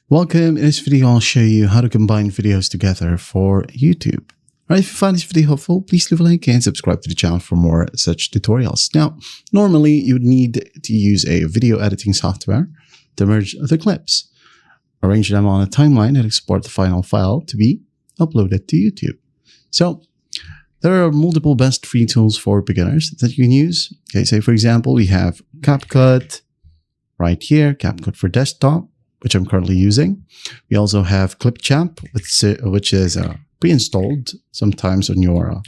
Welcome. In this video, I'll show you how to combine videos together for YouTube. Alright, if you find this video helpful, please leave a like and subscribe to the channel for more such tutorials. Now, normally you would need to use a video editing software to merge the clips, arrange them on a timeline, and export the final file to be uploaded to YouTube. So, there are multiple best free tools for beginners that you can use. Okay, say for example, we have CapCut right here, CapCut for desktop, which I'm currently using. We also have Clipchamp, which is pre-installed sometimes on your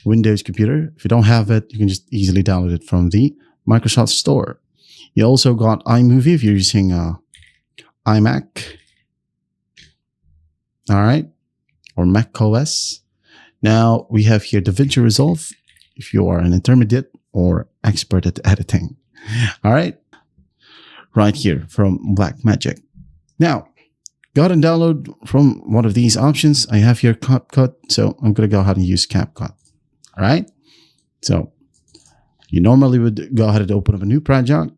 Windows computer. If you don't have it, you can just easily download it from the Microsoft Store. You also got iMovie if you're using iMac, all right, or Mac OS. Now we have here DaVinci Resolve if you are an intermediate or expert at editing. All right, right here from Blackmagic. Now, go ahead and download from one of these options. I have here CapCut, so I'm going to go ahead and use CapCut. All right, so you normally would go ahead and open up a new project.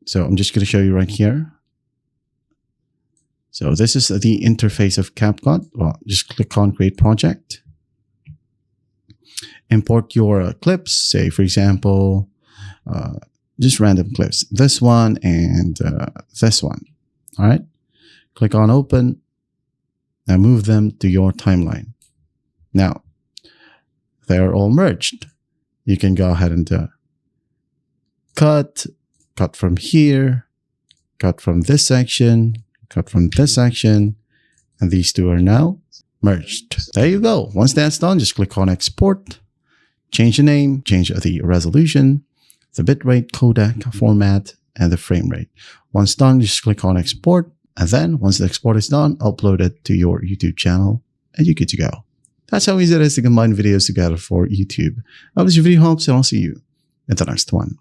So I'm just going to show you right here. So this is the interface of CapCut. Well, just click on Create Project. Import your clips, say for example, just random clips. This one and this one. All right. Click on Open and move them to your timeline. Now, they're all merged. You can go ahead and cut from here, cut from this section, cut from this section, and these two are now merged. There you go. Once that's done, just click on Export, change the name, change the resolution, the bitrate, codec format, and the frame rate. Once done, just click on Export, and then once the export is done, upload it to your YouTube channel, and you're good to go. That's how easy it is to combine videos together for YouTube. I hope this video helps, and I'll see you in the next one.